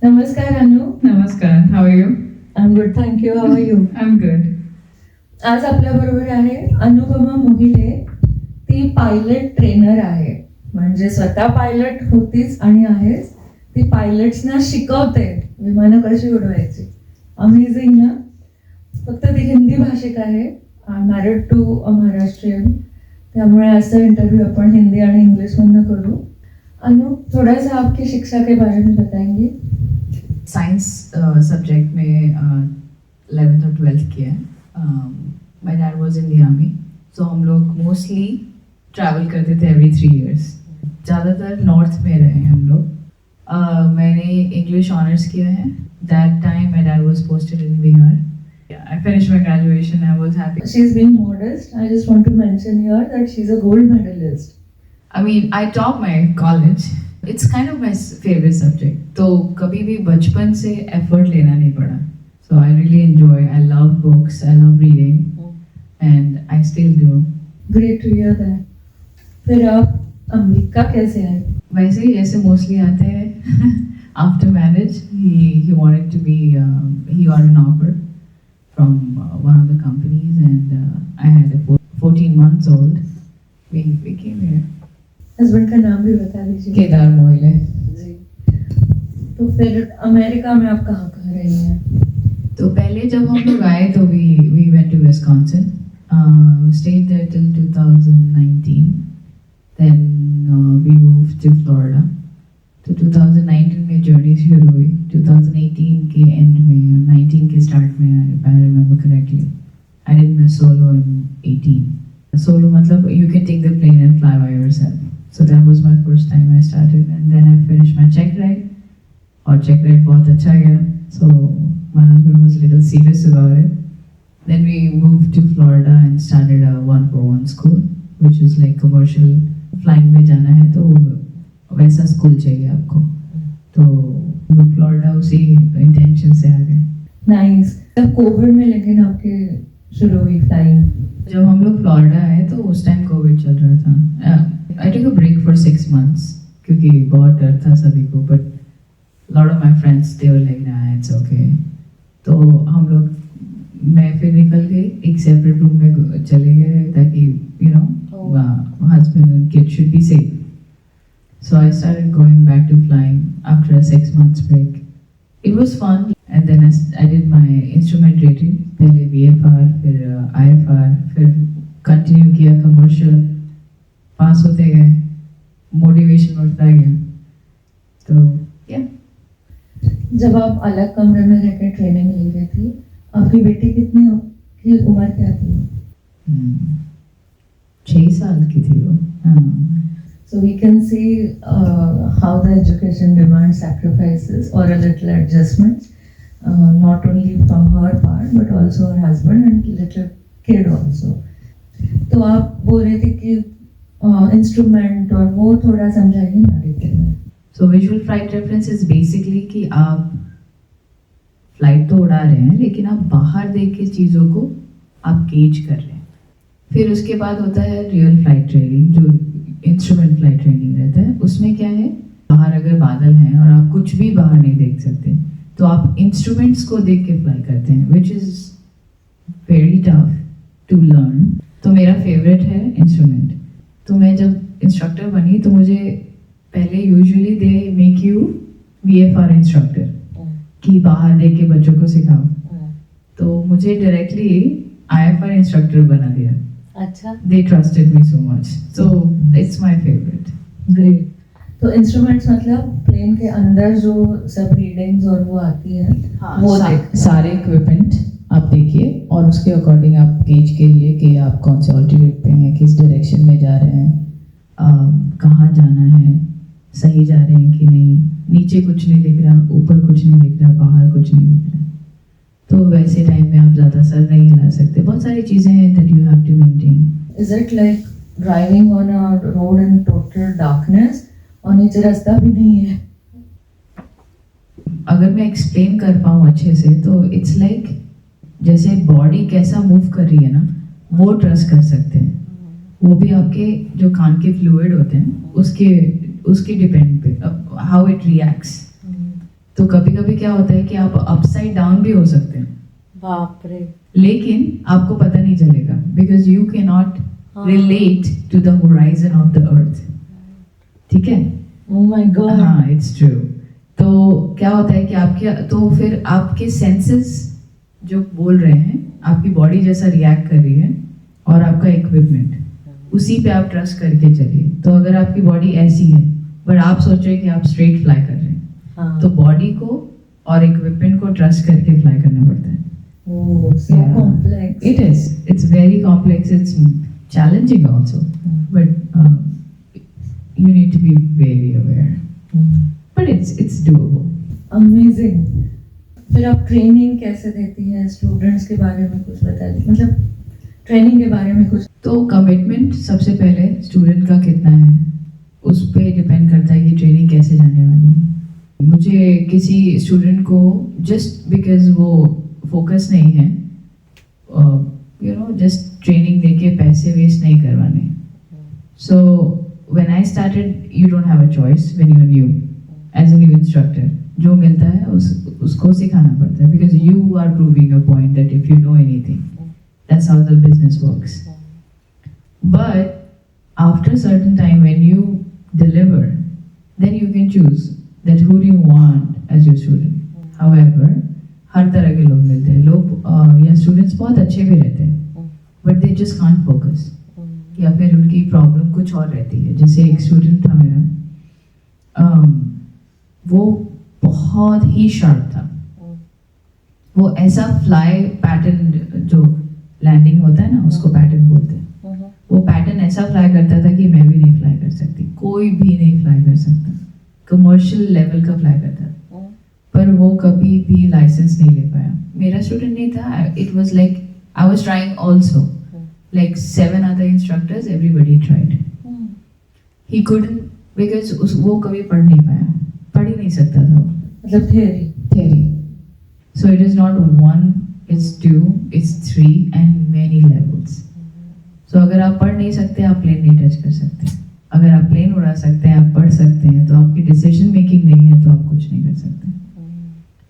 नमस्कार Anu. Namaskar, how are you? I am good, thank you. How are you? I'm good. आज आपल्या बरोबर आहे अनुपमा मोहिले. ती पायलट ट्रेनर आहे, म्हणजे स्वतः पायलट होतीच आणि आहेच. ती पायलट्सना शिकवते विमानं कशी उडवायची. अमेझिंग ना. फक्त ती हिंदी भाषिक आहे. Married to a Maharashtrian. त्यामुळे असं इंटरव्यू आपण हिंदी आणि इंग्लिशमधनं करू. अनु, थोड़ा सा आपकी शिक्षा के बारे में बताएंगे? साइंस सब्जेक्ट में 11th और 12th किया है. My dad was in the army, so हम लोग मोस्टली ट्रैवल करते थे एवरी 3 years. ज़्यादातर नॉर्थ में रहे हम लोग. मैंने इंग्लिश ऑनर्स किया है. That time my dad was posted in Bihar. I finished my graduation. I was happy. She's being modest. I just want to mention here that she's a gold medalist. I mean, I top my college. It's kind of my favorite subject. तो कभी भी बचपन से effort लेना नहीं पड़ा. So I really enjoy. I love books. I love reading, and I still do. Great to hear that. फिर आप अमेरिका कैसे आए? वैसे ही जैसे mostly आते हैं. After marriage, he wanted to be. He got an offer from one of the companies, and I had a 14 months old. We came here. Husband का नाम भी बता दीजिए. केदार मोहिले. जी. तो फिर अमेरिका में आप कहाँ कहाँ रही हैं? तो पहले जब हम लोग आए तो we went to Wisconsin. Stayed there till 2019. Then we moved to Florida. तो 2019 में जर्नी शुरू हुई. 2018 के एंड में, 19 के स्टार्ट में, if I remember correctly, I did my solo in 18. Solo मतलब you can take the plane and fly by yourself. So that was my first time I started, and then I finished my check ride. और check ride बहुत अच्छा गया. So my husband was a little serious about it. Then we moved to Florida and started a 1-for-1 school, which is like commercial. Flying में जाना है तो वैसा school चाहिए आपको. तो हम फ्लोरिडा उसी इंटेंशन से आ गए. नाइस. तब कोविड में लेकिन आपके शुरू हुई फ्लाइंग. जब हम लोग फ्लोरिडा आए तो उस टाइम कोविड चल रहा था. आई टुक अ ब्रेक फॉर 6 months क्योंकि बहुत डर था सभी को. But lot of my friends they were like ना इट्स ओके. तो हम लोग, मैं फिर निकल गई, एक सेपरेट रूम में चले गए ताकि you know husband and kid should be safe. So I started going back to flying after a 6 months break. It was fun, and then I did my instrument rating. पहले VFR, फिर IFR, फिर continue किया commercial. पास होते गए, motivation बढ़ता गया. तो yeah. जब आप अलग कमरे में रहकर ट्रेनिंग ले रही थी, आपकी बेटी कितनी की उम्र क्या थी? 6 साल की थी वो. हाँ. So we can see how the education demands sacrifices or a little adjustments, not only from her part but also her husband and little kid also. तो आप बोल रहे थे कि इंस्ट्रूमेंट और वो थोड़ा समझाइए ना डिटेल में. So visual flight reference is basically कि आप फ्लाइट तो उड़ा रहे हैं लेकिन आप बाहर देख के चीज़ों को आप गेज कर रहे हैं. फिर उसके बाद होता है रियल फ्लाइट ट्रेनिंग, जो इंस्ट्रूमेंट फ्लाइट ट्रेनिंग रहता है. उसमें क्या है, बाहर अगर बादल हैं और आप कुछ भी बाहर नहीं देख सकते तो आप इंस्ट्रूमेंट्स को देख के फ्लाई करते हैं, which is very tough to learn. तो मेरा फेवरेट है इंस्ट्रूमेंट. तो मैं जब इंस्ट्रक्टर बनी तो मुझे पहले usually they make you VFR instructor कि बाहर देख के बच्चों को सिखाओ. तो मुझे डायरेक्टली IFR इंस्ट्रक्टर बना दिया. अच्छा. They trusted me so much, so it's my favorite. Great. तो इंस्ट्रूमेंट्स मतलब प्लेन के अंदर जो सब रीडिंग्स और वो आती है, वो देख सारे इक्विपमेंट आप देखिए और उसके अकॉर्डिंग आप गेज कीजिए कि आप कौन से ऑल्टीट्यूड पे हैं, किस डायरेक्शन में जा रहे हैं, कहाँ जाना है, सही जा रहे हैं कि नहीं, नीचे कुछ नहीं दिख रहा, ऊपर कुछ नहीं दिख रहा, बाहर कुछ नहीं दिख रहा. तो वैसे टाइम में आप ज़्यादा सर नहीं हिला सकते. बहुत सारी चीज़ें हैं that you have to maintain. Is it like driving on a road in total darkness और नीचे रास्ता भी नहीं है? अगर मैं एक्सप्लेन कर पाऊँ अच्छे से तो इट्स लाइक जैसे बॉडी कैसा मूव कर रही है ना, वो ट्रस्ट कर सकते हैं. वो भी आपके जो कान के फ्लूइड होते हैं उसके डिपेंड पे, हाउ इट रिएक्ट्स. तो कभी कभी क्या होता है कि आप अपसाइड डाउन भी हो सकते हैं, बाप रे. लेकिन आपको पता नहीं चलेगा because you can not relate to the horizon of the earth. ठीक है, Oh my God. हाँ इट्स ट्रू. तो क्या होता है कि आपके तो फिर आपके सेंसेस जो बोल रहे हैं, आपकी बॉडी जैसा रिएक्ट कर रही है और आपका इक्विपमेंट, उसी पे आप ट्रस्ट करके चलिए. तो अगर आपकी बॉडी ऐसी है बट आप सोच रहे हैं कि आप स्ट्रेट फ्लाई कर रहे हैं, हाँ. तो बॉडी को और इक्विपमेंट को ट्रस्ट करके फ्लाई करना पड़ता है. Oh, so Yeah. complex. It is. It's very complex. It's challenging also, but you need to be very aware. But it's doable. Amazing. फिर आप ट्रेनिंग कैसे देती हैं स्टूडेंट्स के बारे में कुछ बता दीजिए, मतलब ट्रेनिंग के बारे में कुछ. तो कमिटमेंट सबसे पहले स्टूडेंट का कितना है उस पर डिपेंड करता है कि ट्रेनिंग कैसे जाने वाली है. मुझे किसी स्टूडेंट को जस्ट बिकॉज वो फोकस नहीं है, जस्ट ट्रेनिंग देके पैसे वेस्ट नहीं करवाने. So when I started, you don't have a choice when you are new as a new instructor. जो मिलता है उसको सिखाना पड़ता है because you are proving a point that if you know anything, that's how the business works. But after a certain time, when you deliver, then you can choose that who do you want as your student. However, हर तरह के लोग मिलते हैं. लोग या students बहुत अच्छे भी रहते हैं but they just can't focus, या फिर उनकी प्रॉब्लम कुछ और रहती है. जैसे एक स्टूडेंट था मेरा, वो बहुत ही शार्प था. वो ऐसा फ्लाई पैटर्न, जो लैंडिंग होता है ना उसको पैटर्न बोलते हैं, वो पैटर्न ऐसा फ्लाई करता था कि मैं भी नहीं फ्लाई कर सकती, कोई भी नहीं फ्लाई कर सकता. कमर्शियल लेवल का फ्लाई करता था, पर वो कभी भी लाइसेंस नहीं ले पाया. मेरा स्टूडेंट नहीं था. It was like I was trying also, like 7 other instructors, everybody tried. He couldn't because वो कभी पढ़ नहीं पाया, पढ़ ही नहीं सकता था. मतलब Theory. So it is not 1, it's 2, it's 3 and many levels. So अगर आप पढ़ नहीं सकते, आप प्लेन नहीं टच कर सकते. अगर आप प्लेन उड़ा सकते हैं, आप पढ़ सकते हैं, तो आपकी डिसीजन मेकिंग नहीं है तो आप कुछ नहीं कर सकते.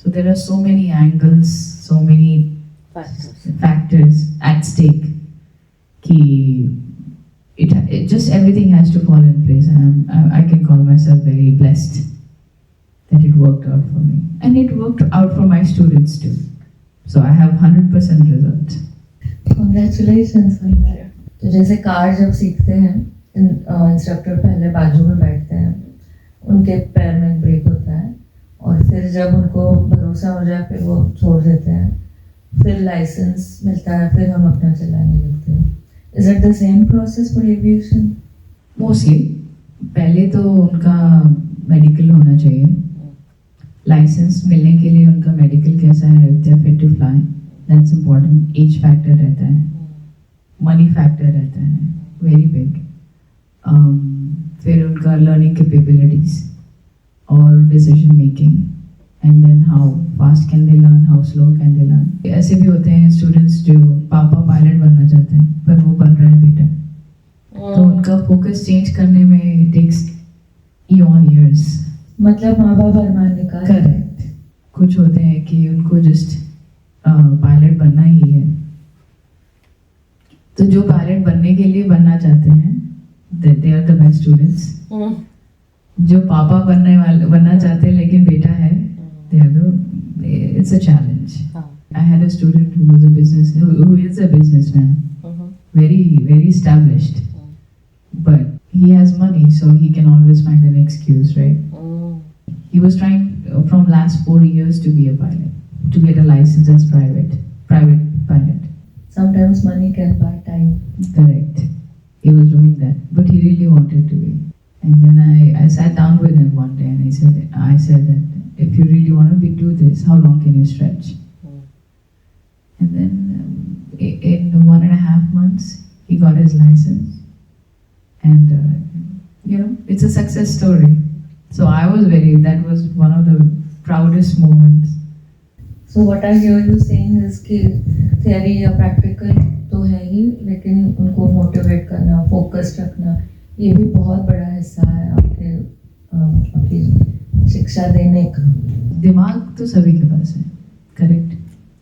So there are so many angles, so many factors at stake कि it just everything has to fall in place, and I can call myself very blessed that it worked out for me, and it worked out for my students too. So I have 100% result. Congratulations on that. तो जैसे car जब सीखते हैं, instructor पहले बाजू में बैठते हैं, उनके पैर में ब्रेक होता है, और फिर जब उनको भरोसा हो जाए फिर वो छोड़ देते हैं, फिर लाइसेंस मिलता है, फिर हम अपना चलाने लगते हैं. Is it the same process for aviation? Mostly पहले तो उनका मेडिकल होना चाहिए. लाइसेंस मिलने के लिए उनका मेडिकल कैसा है, if they are fit to fly, that's important. Age factor रहता है, मनी फैक्टर रहता है, वेरी बिग. फिर उनका लर्निंग कैपेबिलिटीज और decision making, and then how fast can they learn, how slow can they learn. ऐसे भी होते हैं स्टूडेंट्स जो पापा पायलट बनना चाहते हैं पर वो बन रहा है बेटा, तो उनका फोकस चेंज करने में टेक्स years. मतलब माँ बाप अरमान का. करेक्ट. कुछ होते हैं कि उनको जस्ट पायलट बनना ही है, तो जो पायलट बनने के लिए बनना चाहते हैं, they are the best students. जो पापा बनना चाहते हैं लेकिन बेटा है, they are the, it's a challenge. I had a student who is a businessman, very established, but he has money, so he can always find an excuse, right? He was trying from last 4 years to be a pilot, to get a license as private pilot. Sometimes money can buy time. Correct. He was doing that, but he really wanted to be. And then I sat down with him one day and I said that if you really want to do this, how long can you stretch? And then in 1.5 months, he got his license. And, it's a success story. So that was one of the proudest moments. So what I hear you saying is कि theory या practical तो है ही, लेकिन उनको motivate करना, focused रखना, ये भी बहुत बड़ा हिस्सा है आपकी शिक्षा देने का? दिमाग तो सभी के पास है, करेक्ट।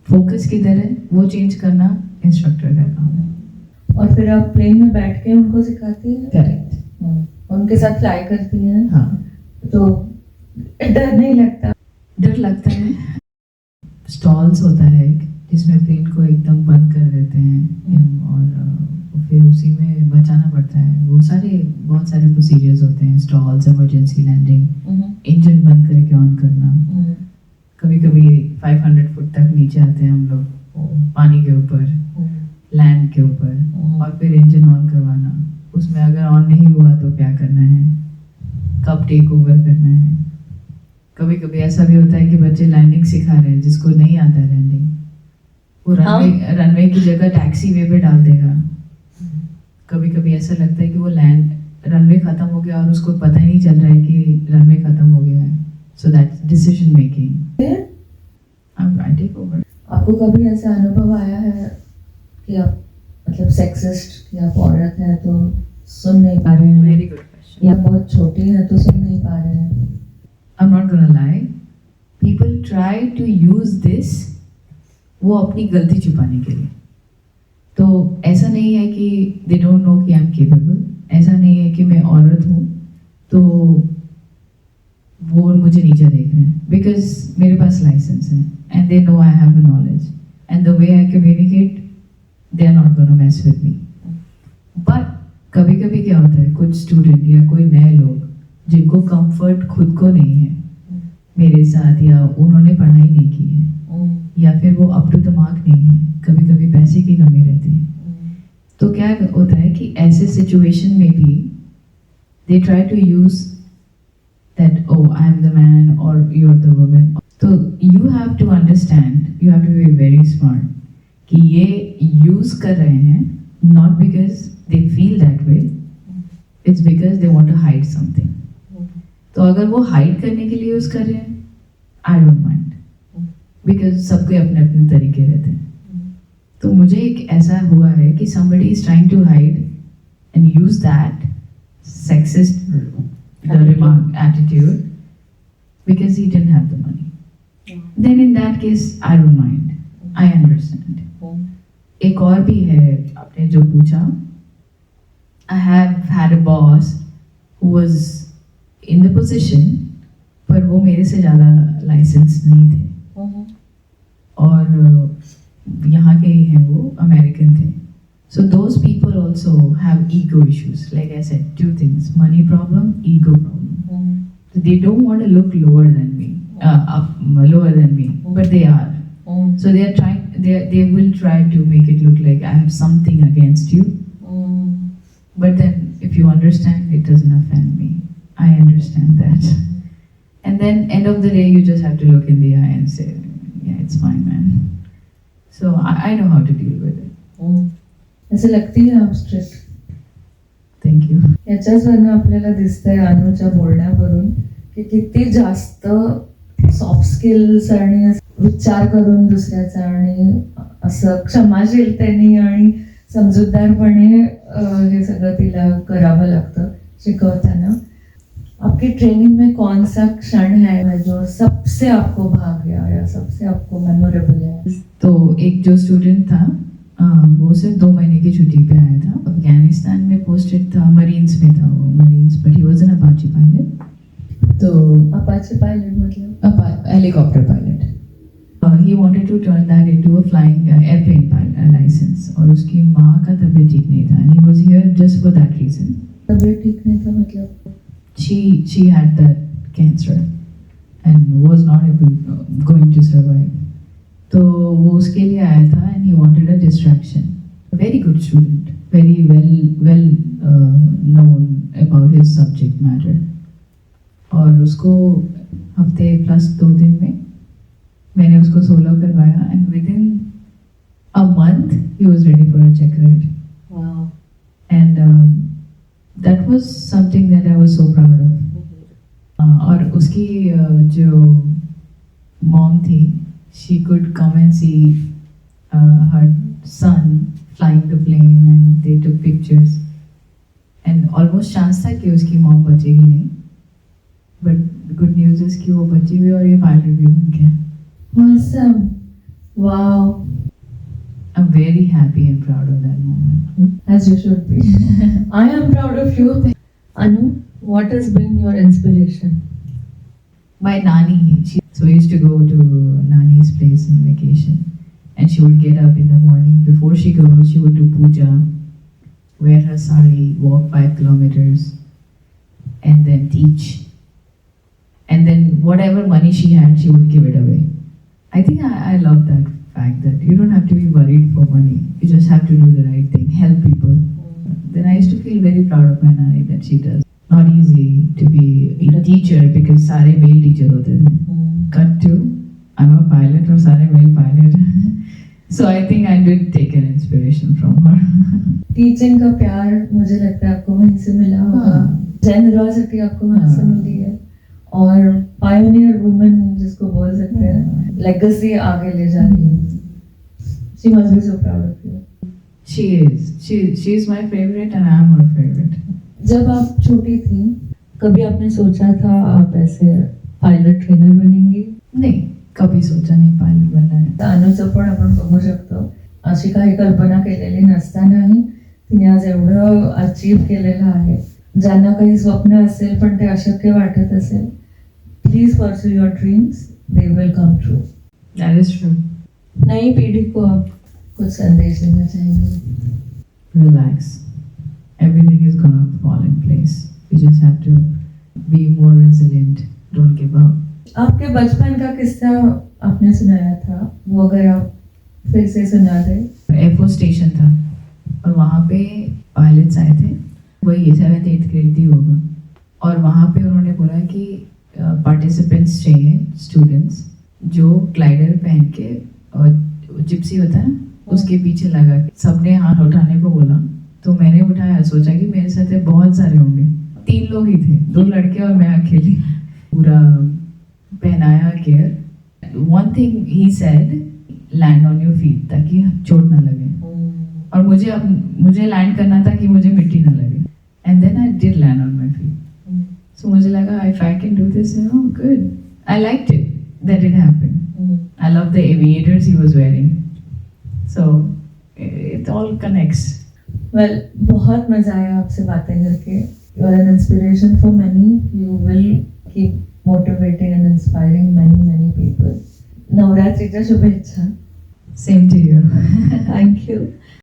फोकस किधर है वो चेंज करना इंस्ट्रक्टर का काम है। और फिर आप प्लेन में बैठ के उनको सिखाती हैं? करेक्ट। उनके साथ फ्लाई करती हैं? हाँ। तो डर नहीं लगता? डर लगता है। स्टॉल्स होता है एक, जिसमें प्लेन को एकदम बंद कर देते हैं और फिर उसी में बचाना पड़ता है। वो बहुत सारे प्रोसीजर्स होते हैं, स्टॉल्स, इमरजेंसी लैंडिंग, इंजन बंद करके ऑन करना। कभी कभी 500 फुट तक नीचे आते हैं हम लोग, पानी के ऊपर, लैंड के ऊपर, और फिर इंजन ऑन करवाना। उसमें अगर ऑन नहीं हुआ तो क्या करना है, कब टेक ओवर करना है। कभी कभी ऐसा भी होता है कि बच्चे लैंडिंग सिखा रहे हैं, जिसको नहीं आता है लैंडिंग, वो रनवे की जगह टैक्सी वे पे डाल देगा। कभी कभी ऐसा लगता है कि वो रनवे खत्म हो गया और उसको पता ही नहीं चल रहा है कि रनवे खत्म हो गया है। So that's decision making. I take over. आपको कभी ऐसा अनुभव आया है कि आप मतलब सेक्सिस्ट, कि आप औरत हैं तो सुन नहीं पा रहे हैं, वेरी गुड क्वेश्चन। या बहुत छोटी हैं तो सुन नहीं पा रहे हैं? I'm not gonna lie, people try to use this वो अपनी गलती छुपाने के लिए। तो ऐसा नहीं है कि they don't know कि I'm capable, ऐसा नहीं है कि मैं औरत हूँ तो वो मुझे नीचे देख रहे हैं, because मेरे पास लाइसेंस है and they know I have a knowledge and the way I communicate they are not gonna mess with me. But कभी कभी क्या होता है, कुछ स्टूडेंट या कोई नए लोग जिनको कंफर्ट खुद को नहीं है मेरे साथ, या उन्होंने पढ़ाई नहीं की है, या फिर वो अप टू द मार्क नहीं है, कभी कभी पैसे की कमी रहती है, तो क्या होता है कि ऐसे सिचुएशन में भी they try to use that, oh I am the man और यू आर द वुमन। तो you have to understand, you have to be very smart कि ये यूज कर रहे हैं not because they feel that way, it's because they want to hide something. तो अगर वो हाइड करने के लिए यूज कर रहे हैं, आई डोंट माइंड, बिकॉज सबके अपने अपने तरीके रहते हैं। तो मुझे एक ऐसा हुआ है कि somebody is trying to hide and use that sexist remark attitude because he didn't have the money. Then in that case, I don't mind. I understand. एक और भी है, आपने जो पूछा, I have had a boss who was in the position, पर वो मेरे से ज़्यादा लाइसेंस नहीं थे, और यहाँ के ही हैं, वो अमेरिकन थे। So those people also have ego issues. Like I said, two things: money problem, ego problem. So they don't want to look lower than me, but they are. So they are trying. They will try to make it look like I have something against you. But then, if you understand, it doesn't offend me. I understand that. And then, end of the day, you just have to look in the eye and say, "Yeah, it's fine, man." So I know how to deal with it. असं लगती है आप strict? Thank you. याच्याचवरनं आपल्याला दिसतंय अनुच्या बोलण्यावरून की किती जास्त soft skills आणि विचार करून दुसऱ्याचा आणि असं क्षमाशीलतेने आणि समजूतदारपणे हे सगळं तिला करावं लागतं शिकवताना. आपकी ट्रेनिंग में कौन सा क्षण है जो सबसे आपको भाग गया या सबसे आपको मेमोरेबल है? तो एक जो स्टूडेंट था, वो सिर्फ 2 महीने की छुट्टी पे आया था, अफगानिस्तान में पोस्टेड था, मरीन्स में था वो, marines, but he was an Apache pilot. तो अपाचे पायलट मतलब helicopter pilot. he wanted to turn that into a flying airplane license, और उसकी माँ का तबीयत ठीक नहीं था, and he was here just for that reason. तबीयत ठीक नहीं था मतलब? She had that cancer and was not going to survive. तो वो उसके लिए आया था and he wanted a distraction. A very good student, very well known about his subject matter. और उसको हफ्ते प्लस 2 दिन में मैंने उसको सोलो करवाया and within a month he was ready for a check ride. Wow. And that was something that I was so proud of. और उसकी जो mom थी, she could come and see her son flying the plane and they took pictures. And almost chance था कि उसकी mom बचेगी नहीं. But good news is कि वो बची हुई और ये पायलट भी बन गया. Awesome. Wow. I'm very happy and proud of that moment. As you should be. I am proud of you. Anu, what has been your inspiration? My nani, so we used to go to nani's place in vacation, and she would get up in the morning. Before she goes, she would do puja, wear her sari, walk 5 kilometers, and then teach. And then whatever money she had, she would give it away. I think I love that fact that you don't have to be worried for money. You just have to do the right thing, help people. Then I used to feel very proud of my nani that she does. Not easy to be a teacher because सारे male teacher होते थे. Cut to I'm a pilot और सारे male pilot. So I think I did take an inspiration from her. Teaching का प्यार मुझे लगता है आपको वहीं से मिला होगा. जेनरॉसिटी आपको वहाँ से मिली है. और पायोनियर वुमन जिसको बोल सकते हैं, लेगेसी आगे ले जा रही है. She must be so proud of you. She is. She is my favorite and I am her favorite. जब आप छोटी थी, कभी आपने सोचा था आप ऐसे पायलट ट्रेनर बनेंगी? नाही, कभी सोचा नाही पायलट बनणार आहे. तर अनुचं पण आपण बघू शकतो. अशी काही कल्पना केलेली नसतानाही तिने आज एवढं अचीव केलेलं आहे. ज्यांना काही स्वप्न असेल पण ते अशक्य वाटत असेल, please pursue your dreams, they will come true. That is true. नई पीढ़ी को आप कुछ संदेश देना चाहेंगे? Relax. Everything is gonna fall in place. You just have to be more resilient. Don't give up. आपके बचपन का किस्सा आपने सुनाया था, वो अगर आप फिर से सुना दें. एयरफोर्स स्टेशन था और वहाँ पे पायलट्स आए थे. वही 7th 8th ग्रेड थी होगा. और वहाँ पे उन्होंने बोला कि पार्टिसिपेंट्स चाहिए, स्टूडेंट्स जो ग्लाइडर पहन के और जिप्सी होता है ना उसके पीछे लगा के. सबने हाथ उठाने को बोला तो मैंने उठाया. सोचा कि मेरे साथ बहुत सारे होंगे. 3 लोग ही थे, 2 लड़के और मैं अकेली. पूरा पहनाया gear. One thing he said, land on your feet, ताकि चोट ना लगे. और मुझे लैंड करना था कि मुझे मिट्टी ना लगे. And then I did land on my feet. So मुझे लगा if I can do this, good. I liked it that it happened. I love the aviators he was wearing. So it all connects. Well, बहुत मजा आया आपसे बातें करके. You are an inspiration for many. You will keep motivating and inspiring many people. नवरात्रीच्या शुभेच्छा. Same to you. Thank you.